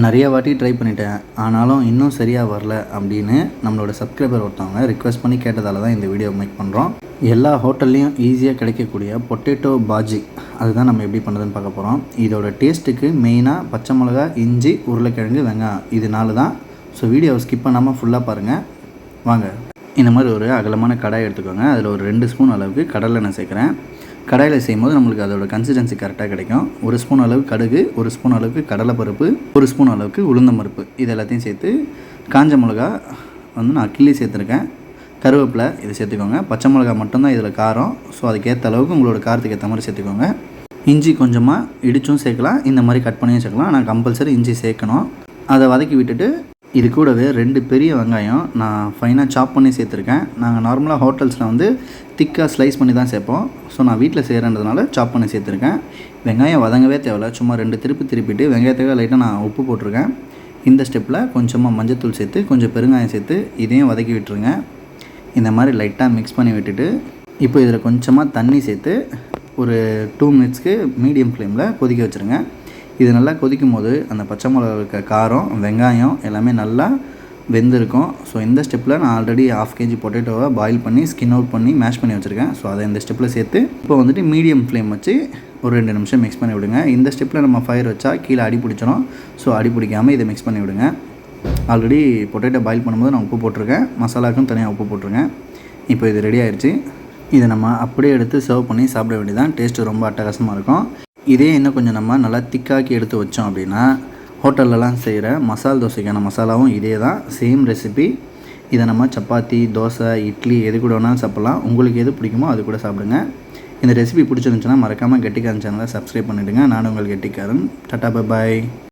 நிறைய வாட்டி ட்ரை பண்ணிட்டேன், ஆனாலும் இன்னும் சரியாக வரல அப்படின்னு நம்மளோட சப்ஸ்கிரைபர் ஒருத்தவங்க ரிக்வெஸ்ட் பண்ணி கேட்டதால தான் இந்த வீடியோ மேக் பண்ணுறோம். எல்லா ஹோட்டல்லையும் ஈஸியாக கிடைக்கக்கூடிய பொட்டேட்டோ பாஜி அதுதான் நம்ம எப்படி பண்ணுறதுன்னு பார்க்க போகிறோம். இதோட டேஸ்ட்டுக்கு மெயினாக பச்சை மிளகா, இஞ்சி, உருளைக்கிழங்கு, வெங்காயம் இது 4 தான். ஸோ வீடியோவை ஸ்கிப் பண்ணாமல் ஃபுல்லாக பாருங்கள். வாங்க, இந்த மாதிரி ஒரு அகலமான கடாய் எடுத்துக்கோங்க. அதில் ஒரு 2 ஸ்பூன் அளவுக்கு கடலெண்ணெய் சேர்க்குறேன். கடாயில் செய்யும்போது நம்மளுக்கு அதோட கன்சிஸ்டன்சி கரெக்டாக கிடைக்கும். 1 ஸ்பூன் அளவுக்கு கடுகு, 1 ஸ்பூன் அளவுக்கு கடலைப்பருப்பு, 1 ஸ்பூன் அளவுக்கு உளுந்தம்பருப்பு இது எல்லாத்தையும் சேர்த்து, காஞ்ச மிளகா நான் கிள்ளி சேர்த்துருக்கேன். கருவேப்பிலை இதை சேர்த்துக்கோங்க. பச்சை மிளகா மட்டும்தான் இதில் காரம். ஸோ அதுக்கேற்ற அளவுக்கு உங்களோட காரத்துக்கு ஏற்ற மாதிரி சேர்த்துக்கோங்க. இஞ்சி கொஞ்சமாக இடிச்சும் சேர்க்கலாம், இந்த மாதிரி கட் பண்ணியும் சேர்க்கலாம். நான் கம்பல்சரி இஞ்சி சேர்க்கணும். அதை வதக்கி விட்டுட்டு இது கூடவே 2 பெரிய வெங்காயம் நான் ஃபைனாக சாப் பண்ணி சேர்த்துருக்கேன். நாங்கள் நார்மலாக ஹோட்டல்ஸில் திக்காக ஸ்லைஸ் பண்ணி தான் சேர்ப்போம். ஸோ நான் வீட்டில் செய்கிறன்றதுனால சாப் பண்ணி சேர்த்துருக்கேன். வெங்காயம் வதங்கவே தேவையில்ல, சும்மா 2 திருப்பிட்டு வெங்காயத்துக்காக லைட்டாக நான் உப்பு போட்டிருக்கேன். இந்த ஸ்டெப்பில் கொஞ்சமாக மஞ்சத்தூள் சேர்த்து கொஞ்சம் பெருங்காயம் சேர்த்து இதையும் வதக்கி விட்டுருங்க. இந்த மாதிரி லைட்டாக மிக்ஸ் பண்ணி விட்டுட்டு இப்போ இதில் கொஞ்சமாக தண்ணி சேர்த்து ஒரு 2 மினிட்ஸ்க்கு மீடியம் ஃப்ளேமில் கொதிக்க வச்சுருங்க. இது நல்லா கொதிக்கும் போது அந்த பச்சை மிளகா இருக்க காரம், வெங்காயம் எல்லாமே நல்லா வெந்திருக்கும். ஸோ இந்த ஸ்டெப்பில் நான் ஆல்ரெடி 1/2 kg பொட்டேட்டோவை பாயில் பண்ணி ஸ்கின் அவுட் பண்ணி மேஷ் பண்ணி வச்சுருக்கேன். ஸோ அதை இந்த ஸ்டெப்பில் சேர்த்து இப்போ மீடியம் ஃப்ளேம் வச்சு ஒரு 2 நிமிஷம் மிக்ஸ் பண்ணி விடுங்க. இந்த ஸ்டெப்பில் நம்ம ஃபயர் வச்சா கீழே அடி பிடிச்சிடும். ஸோ அடி பிடிக்காமல் இதை மிக்ஸ் பண்ணி விடுங்க. ஆல்ரெடி பொட்டேட்டோ பாயில் பண்ணும்போது நான் உப்பு போட்டிருக்கேன், மசாலாவுக்கும் தனியாக உப்பு போட்டிருக்கேன். இப்போ இது ரெடி ஆயிடுச்சு. இதை நம்ம அப்படியே எடுத்து சர்வ் பண்ணி சாப்பிட வேண்டியதான். டேஸ்ட்டு ரொம்ப அட்டகாசமாக இருக்கும். இதே இன்னும் கொஞ்சம் நம்ம நல்லா திக்காக்கி எடுத்து வச்சோம் அப்படின்னா ஹோட்டல்லலாம் செய்கிற மசால் தோசைக்கான மசாலாவும் இதே தான், சேம் ரெசிபி. இதை நம்ம சப்பாத்தி, தோசை, இட்லி எது கூட வேணாலும் சாப்பிட்லாம். உங்களுக்கு எது பிடிக்குமோ அது கூட சாப்பிடுங்க. இந்த ரெசிபி பிடிச்சிருந்துச்சுன்னா மறக்காமல் கெட்டிக்காரன் சேனலை சப்ஸ்கிரைப் பண்ணிவிடுங்க. நான் உங்கள் கெட்டிக்காரன். Tata, bye bye.